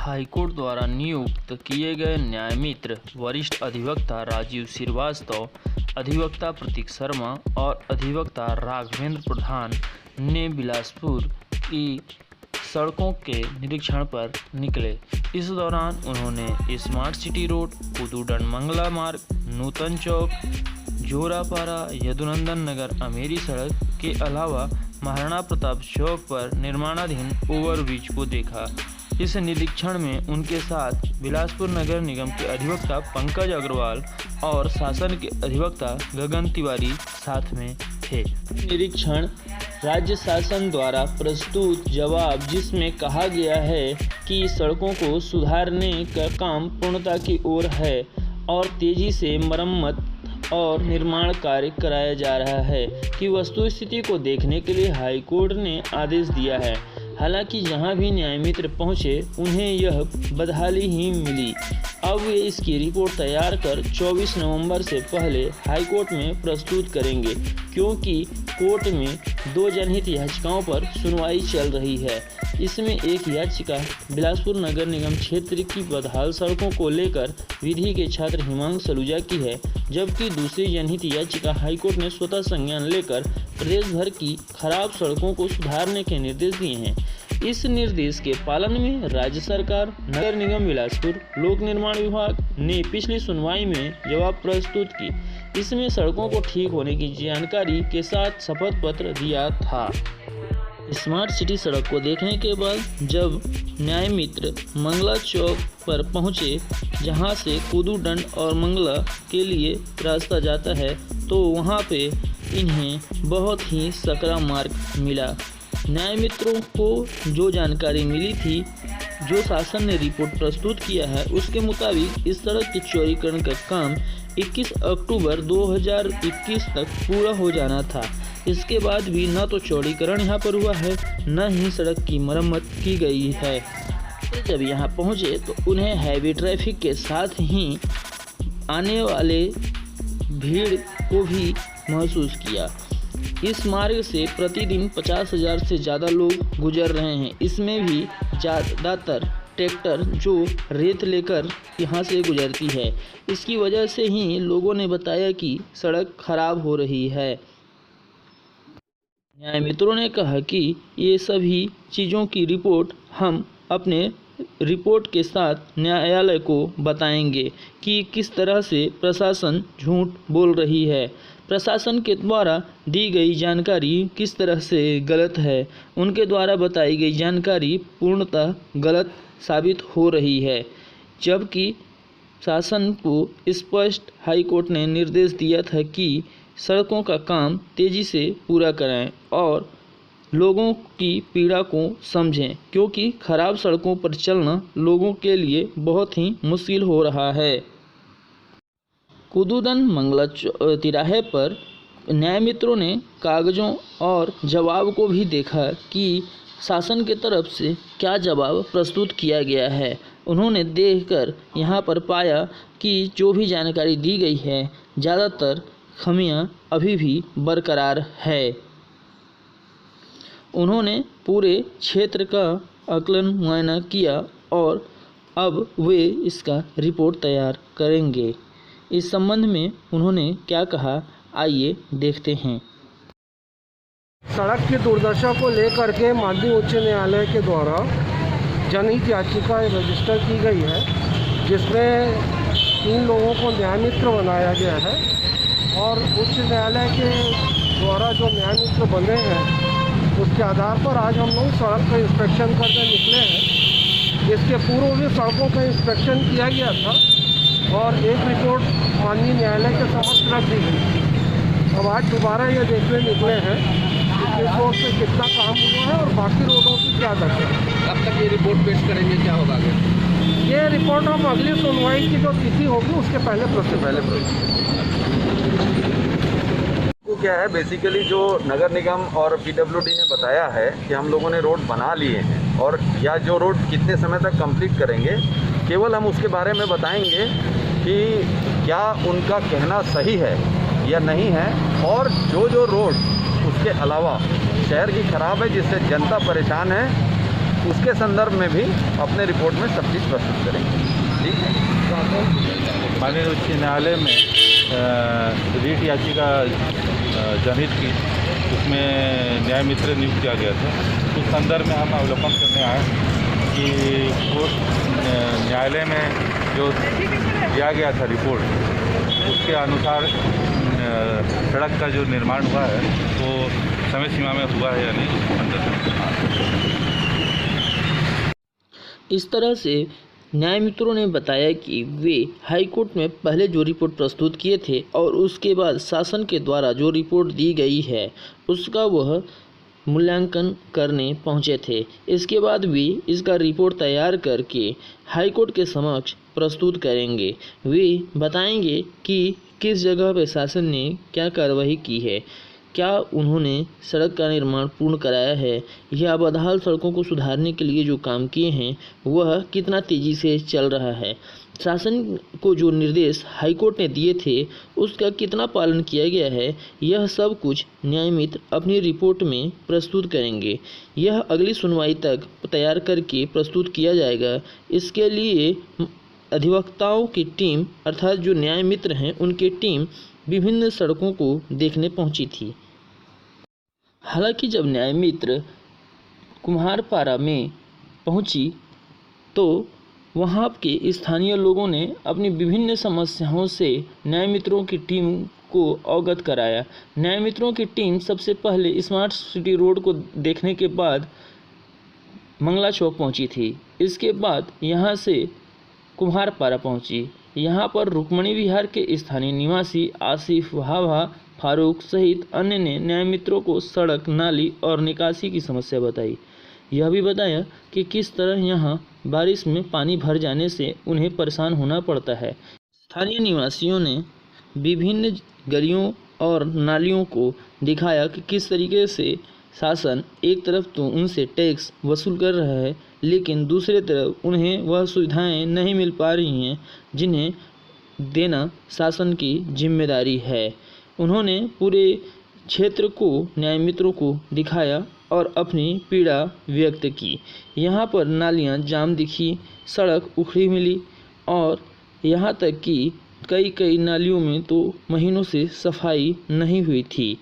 High court द्वारा नियुक्त किए गए न्यायमित्र वरिष्ठ अधिवक्ता राजीव श्रीवास्तव, अधिवक्ता प्रतीक शर्मा और अधिवक्ता राघवेंद्र प्रधान ने बिलासपुर की सड़कों के निरीक्षण पर निकले। इस दौरान उन्होंने स्मार्ट सिटी रोड, कुदूडन मंगला मार्ग, नूतन चौक, जोरापारा, यदुनंदन नगर अमेरी सड़क के अलावा महाराणा प्रताप चौक पर निर्माणाधीन ओवरब्रिज को देखा। इस निरीक्षण में उनके साथ बिलासपुर नगर निगम के अधिवक्ता पंकज अग्रवाल और शासन के अधिवक्ता गगन तिवारी साथ में थे। निरीक्षण राज्य शासन द्वारा प्रस्तुत जवाब, जिसमें कहा गया है कि सड़कों को सुधारने का काम पूर्णता की ओर है और तेजी से मरम्मत और निर्माण कार्य कराया जा रहा है, कि वस्तुस्थिति को देखने के लिए हाईकोर्ट ने आदेश दिया है। हालांकि जहां भी न्यायमित्र पहुंचे उन्हें यह बदहाली ही मिली। अब वे इसकी रिपोर्ट तैयार कर 24 नवंबर से पहले हाईकोर्ट में प्रस्तुत करेंगे, क्योंकि कोर्ट में 2 जनहित याचिकाओं पर सुनवाई चल रही है। इसमें एक याचिका बिलासपुर नगर निगम क्षेत्र की बदहाल सड़कों को लेकर विधि के छात्र हिमांग सलूजा की है, जबकि दूसरी जनहित याचिका हाईकोर्ट ने स्वतः संज्ञान लेकर प्रदेश भर की खराब सड़कों को सुधारने के निर्देश दिए हैं। इस निर्देश के पालन में राज्य सरकार, नगर निगम बिलासपुर, लोक निर्माण विभाग ने पिछली सुनवाई में जवाब प्रस्तुत की। इसमें सड़कों को ठीक होने की जानकारी के साथ शपथ पत्र दिया था। स्मार्ट सिटी सड़क को देखने के बाद जब न्यायमित्र मंगला चौक पर पहुंचे, जहां से कुदूडन और मंगला के लिए रास्ता जाता है, तो वहां पे इन्हें बहुत ही सकरा मार्ग मिला। न्यायमित्रों को जो जानकारी मिली थी, जो शासन ने रिपोर्ट प्रस्तुत किया है, उसके मुताबिक इस सड़क के चौड़ीकरण का काम 21 अक्टूबर 2021 तक पूरा हो जाना था। इसके बाद भी न तो चौड़ीकरण यहाँ पर हुआ है, न ही सड़क की मरम्मत की गई है। जब यहाँ पहुँचे तो उन्हें हैवी ट्रैफिक के साथ ही आने वाले भीड़ को भी महसूस किया। इस मार्ग से प्रतिदिन 50,000 से ज़्यादा लोग गुजर रहे हैं। इसमें भी ज़्यादातर ट्रैक्टर जो रेत लेकर यहाँ से गुजरती है। इसकी वजह से ही लोगों ने बताया कि सड़क खराब हो रही है। न्यायमित्रों ने कहा कि ये सभी चीज़ों की रिपोर्ट हम अपने रिपोर्ट के साथ न्यायालय को बताएंगे कि किस तरह से प्रशासन झूठ बोल रही है, प्रशासन के द्वारा दी गई जानकारी किस तरह से गलत है, उनके द्वारा बताई गई जानकारी पूर्णतः गलत साबित हो रही है। जबकि शासन को स्पष्ट हाईकोर्ट ने निर्देश दिया था कि सड़कों का काम तेज़ी से पूरा कराएं और लोगों की पीड़ा को समझें, क्योंकि खराब सड़कों पर चलना लोगों के लिए बहुत ही मुश्किल हो रहा है। कुदूदन मंगला तिराहे पर न्यायमित्रों ने कागज़ों और जवाब को भी देखा कि शासन की तरफ से क्या जवाब प्रस्तुत किया गया है। उन्होंने देखकर यहाँ पर पाया कि जो भी जानकारी दी गई है, ज़्यादातर खामियां अभी भी बरकरार है। उन्होंने पूरे क्षेत्र का आकलन मुआयना किया और अब वे इसका रिपोर्ट तैयार करेंगे। इस संबंध में उन्होंने क्या कहा, आइए देखते हैं। सड़क की दुर्दशा को लेकर के माननीय उच्च न्यायालय के द्वारा जनहित याचिका रजिस्टर की गई है, जिसमें 3 लोगों को न्यायमित्र बनाया गया है और उच्च न्यायालय के द्वारा जो न्यायमित्र बने हैं उसके आधार पर आज हम लोग सड़क का इंस्पेक्शन करने निकले हैं। इसके पूर्व भी सड़कों का इंस्पेक्शन किया गया था और एक रिपोर्ट माननीय न्यायालय के समक्ष रख दी गई थी। अब आज दोबारा ये देखने निकले हैं इस रिपोर्ट से कितना काम हुआ है और बाकी रोडों की क्या दशा है। कब तक ये रिपोर्ट पेश करेंगे, क्या होगा आगे? ये रिपोर्ट हम अगली सुनवाई की जो तिथि होगी उसके पहले क्या है, बेसिकली जो नगर निगम और पीडब्ल्यूडी ने बताया है कि हम लोगों ने रोड बना लिए हैं और या जो रोड कितने समय तक कंप्लीट करेंगे, केवल हम उसके बारे में बताएंगे कि क्या उनका कहना सही है या नहीं है। और जो रोड उसके अलावा शहर की ख़राब है, जिससे जनता परेशान है, उसके संदर्भ में भी अपने रिपोर्ट में सब चीज़ प्रस्तुत करेंगे। ठीक है। माननीय उच्च न्यायालय में रीट याचिका जनहित की, उसमें न्याय मित्र नियुक्त किया गया था। उस संदर्भ में हम अवलोकन करने आए कि न्यायालय में जो दिया गया था रिपोर्ट, उसके अनुसार सड़क का जो निर्माण हुआ है वो समय सीमा में हुआ है या नहीं। इस तरह से न्याय मित्रों ने बताया कि वे हाई कोर्ट में पहले जो रिपोर्ट प्रस्तुत किए थे और उसके बाद शासन के द्वारा जो रिपोर्ट दी गई है उसका वह मूल्यांकन करने पहुंचे थे। इसके बाद वे इसका रिपोर्ट तैयार करके हाई कोर्ट के समक्ष प्रस्तुत करेंगे। वे बताएंगे कि किस जगह पर शासन ने क्या कार्रवाई की है, क्या उन्होंने सड़क का निर्माण पूर्ण कराया है या बदहाल सड़कों को सुधारने के लिए जो काम किए हैं वह कितना तेज़ी से चल रहा है, शासन को जो निर्देश हाईकोर्ट ने दिए थे उसका कितना पालन किया गया है। यह सब कुछ न्याय मित्र अपनी रिपोर्ट में प्रस्तुत करेंगे। यह अगली सुनवाई तक तैयार करके प्रस्तुत किया जाएगा। इसके लिए अधिवक्ताओं की टीम अर्थात जो न्याय मित्र हैं उनकी टीम विभिन्न सड़कों को देखने पहुंची थी। हालांकि जब न्याय मित्र कुम्हारपारा में पहुंची तो वहां के स्थानीय लोगों ने अपनी विभिन्न समस्याओं से न्याय मित्रों की टीम को अवगत कराया। न्याय मित्रों की टीम सबसे पहले स्मार्ट सिटी रोड को देखने के बाद मंगला चौक पहुंची थी। इसके बाद यहां से कुम्हारपारा पहुंची। यहां पर रुक्मणी विहार के स्थानीय निवासी आसिफ, भाभा, फारूक सहित अन्य ने न्याय मित्रों को सड़क, नाली और निकासी की समस्या बताई। यह भी बताया कि किस तरह यहां बारिश में पानी भर जाने से उन्हें परेशान होना पड़ता है। स्थानीय निवासियों ने विभिन्न गलियों और नालियों को दिखाया कि किस तरीके से शासन एक तरफ तो उनसे टैक्स वसूल कर रहा है लेकिन दूसरी तरफ उन्हें वह सुविधाएं नहीं मिल पा रही हैं जिन्हें देना शासन की जिम्मेदारी है। उन्होंने पूरे क्षेत्र को न्याय मित्रों को दिखाया और अपनी पीड़ा व्यक्त की। यहाँ पर नालियाँ जाम दिखी, सड़क उखड़ी मिली और यहाँ तक कि कई नालियों में तो महीनों से सफाई नहीं हुई थी।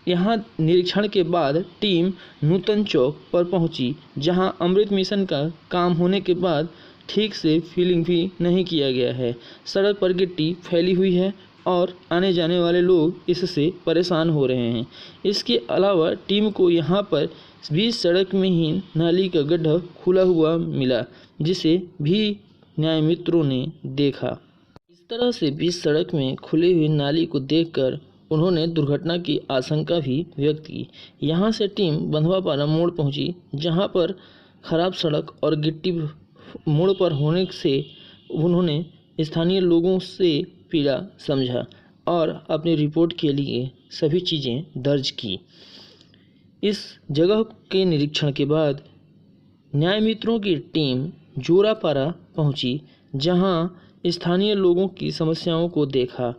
यहाँ निरीक्षण के बाद टीम नूतन चौक पर पहुंची जहां अमृत मिशन का काम होने के बाद ठीक से फिलिंग भी नहीं किया गया है। सड़क पर गिट्टी फैली हुई है और आने जाने वाले लोग इससे परेशान हो रहे हैं। इसके अलावा टीम को यहां पर बीच सड़क में ही नाली का गड्ढा खुला हुआ मिला जिसे भी न्याय मित्रों ने देखा। इस तरह से बीच सड़क में खुली हुई नाली को देखकर उन्होंने दुर्घटना की आशंका भी व्यक्त की। यहाँ से टीम बंधवापारा मोड़ पहुँची जहाँ पर खराब सड़क और गिट्टी मोड़ पर होने से उन्होंने स्थानीय लोगों से पीड़ा समझा और अपनी रिपोर्ट के लिए सभी चीज़ें दर्ज की। इस जगह के निरीक्षण के बाद न्याय मित्रों की टीम जोरापारा पहुंची जहां स्थानीय लोगों की समस्याओं को देखा।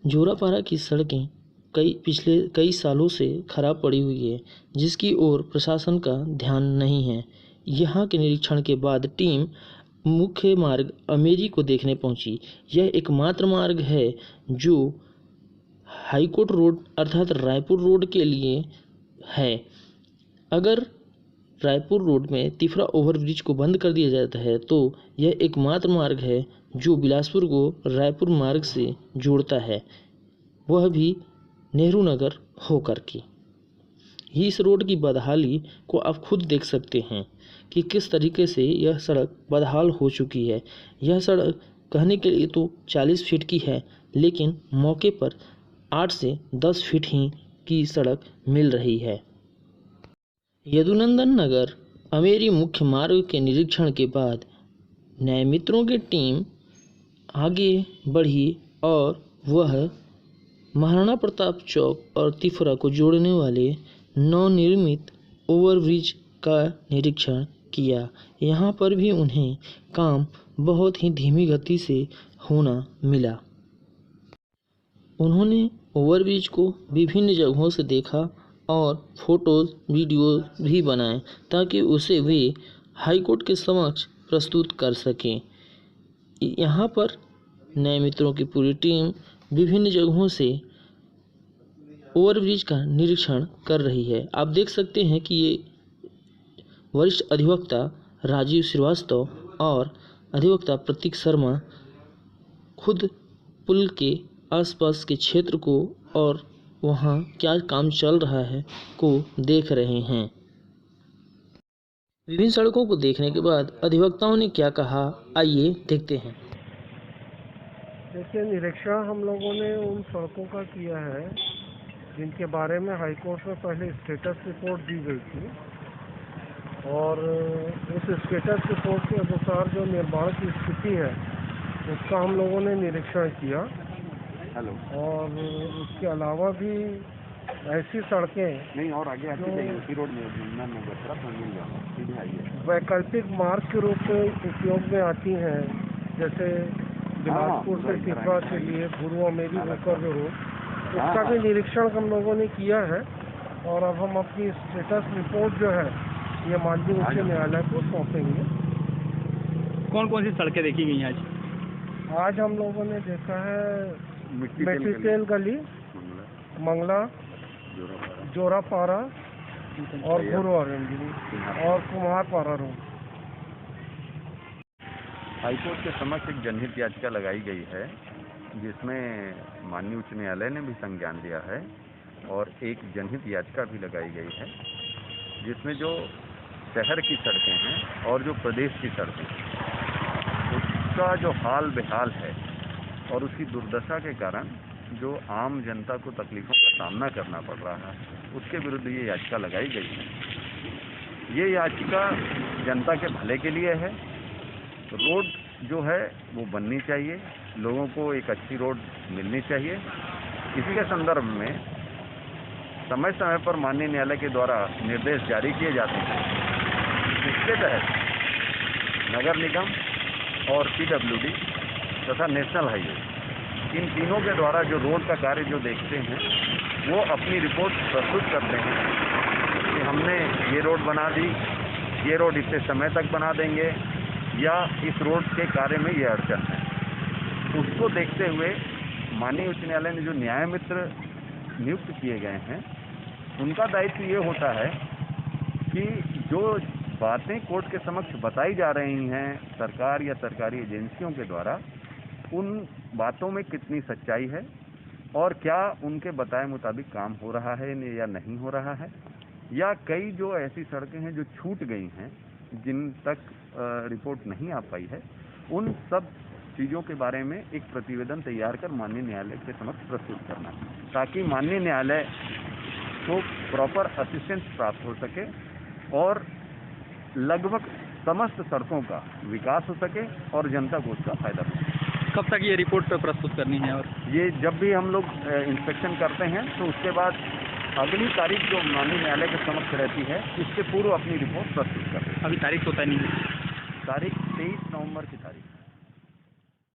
जोरापारा की सड़कें पिछले कई सालों से खराब पड़ी हुई है जिसकी ओर प्रशासन का ध्यान नहीं है। यहाँ के निरीक्षण के बाद टीम मुख्य मार्ग अमेरी को देखने पहुंची। यह एकमात्र मार्ग है जो हाईकोर्ट रोड अर्थात रायपुर रोड के लिए है। अगर रायपुर रोड में तिफरा ओवरब्रिज को बंद कर दिया जाता है तो यह एकमात्र मार्ग है जो बिलासपुर को रायपुर मार्ग से जोड़ता है, वह भी नेहरू नगर होकर के। इस रोड की बदहाली को आप खुद देख सकते हैं कि किस तरीके से यह सड़क बदहाल हो चुकी है। यह सड़क कहने के लिए तो 40 फीट की है लेकिन मौके पर 8 से 10 फीट ही की सड़क मिल रही है। यदुनंदन नगर अमेरी मुख्य मार्ग के निरीक्षण के बाद न्याय मित्रों की टीम आगे बढ़ी और वह महाराणा प्रताप चौक और तिफरा को जोड़ने वाले नवनिर्मित ओवरब्रिज का निरीक्षण किया। यहाँ पर भी उन्हें काम बहुत ही धीमी गति से होना मिला। उन्होंने ओवरब्रिज को विभिन्न जगहों से देखा और फोटोज़ वीडियोज़ भी बनाएं ताकि उसे वे हाईकोर्ट के समक्ष प्रस्तुत कर सकें। यहाँ पर न्याय मित्रों की पूरी टीम विभिन्न जगहों से ओवरब्रिज का निरीक्षण कर रही है। आप देख सकते हैं कि ये वरिष्ठ अधिवक्ता राजीव श्रीवास्तव और अधिवक्ता प्रतीक शर्मा खुद पुल के आसपास के क्षेत्र को और वहाँ क्या काम चल रहा है को देख रहे हैं। विभिन्न सड़कों को देखने के बाद अधिवक्ताओं ने क्या कहा, आइए देखते हैं। देखिए, निरीक्षण हम लोगों ने उन सड़कों का किया है जिनके बारे में हाईकोर्ट में पहले स्टेटस रिपोर्ट दी गई थी, और उस स्टेटस रिपोर्ट के अनुसार जो निर्माण की स्थिति है उसका हम लोगों ने निरीक्षण किया। और उसके अलावा भी ऐसी सड़कें नहीं और आगे जो रोड में वैकल्पिक मार्ग के रूप में उपयोग में आती हैं, जैसे बिलासपुर से तितवा के लिए गुरुआ मेरी होकर जो रोड, उसका भी निरीक्षण हम लोगों ने किया है। और अब हम अपनी स्टेटस रिपोर्ट जो है ये माननीय उच्च न्यायालय को सौंपेंगे। कौन कौन सी सड़कें देखी गई आज? आज हम लोगों ने देखा है मिट्टी तेल गली, मंगला, जोरापारा और गुरुआ और कुम्हारपारा रोड। हाईकोर्ट के समक्ष एक जनहित याचिका लगाई गई है जिसमें माननीय उच्च न्यायालय ने भी संज्ञान लिया है, और एक जनहित याचिका भी लगाई गई है जिसमें जो शहर की सड़कें हैं और जो प्रदेश की सड़कें हैं उसका जो हाल बेहाल है और उसकी दुर्दशा के कारण जो आम जनता को तकलीफ़ों का सामना करना पड़ रहा है उसके विरुद्ध ये याचिका लगाई गई है। ये याचिका जनता के भले के लिए है। रोड जो है वो बननी चाहिए, लोगों को एक अच्छी रोड मिलनी चाहिए। इसके संदर्भ में समय समय पर माननीय न्यायालय के द्वारा निर्देश जारी किए जाते हैं। इसके तहत नगर निगम और PWD तथा नेशनल हाईवे, इन तीनों के द्वारा जो रोड का कार्य जो देखते हैं वो अपनी रिपोर्ट प्रस्तुत करते हैं कि हमने ये रोड बना दी, ये रोड इतने समय तक बना देंगे, या इस रोड के कार्य में ये अड़चन है। उसको देखते हुए माननीय उच्च न्यायालय ने जो न्याय मित्र नियुक्त किए गए हैं उनका दायित्व ये होता है कि जो बातें कोर्ट के समक्ष बताई जा रही हैं सरकार या सरकारी एजेंसियों के द्वारा, उन बातों में कितनी सच्चाई है और क्या उनके बताए मुताबिक काम हो रहा है या नहीं हो रहा है, या कई जो ऐसी सड़कें हैं जो छूट गई हैं जिन तक रिपोर्ट नहीं आ पाई है, उन सब चीज़ों के बारे में एक प्रतिवेदन तैयार कर माननीय न्यायालय के समक्ष प्रस्तुत करना, ताकि माननीय न्यायालय को प्रॉपर असिस्टेंस प्राप्त हो सके और लगभग समस्त सड़कों का विकास हो सके और जनता को उसका फायदा हो सके। कब तक ये रिपोर्ट प्रस्तुत करनी है? और ये जब भी हम लोग इंस्पेक्शन करते हैं तो उसके बाद अगली तारीख जो माननीय न्यायालय के समक्ष रहती है इसके पूर्व अपनी रिपोर्ट प्रस्तुत करते हैं। अभी तारीख होता नहीं है? तारीख 23 नवंबर की तारीख।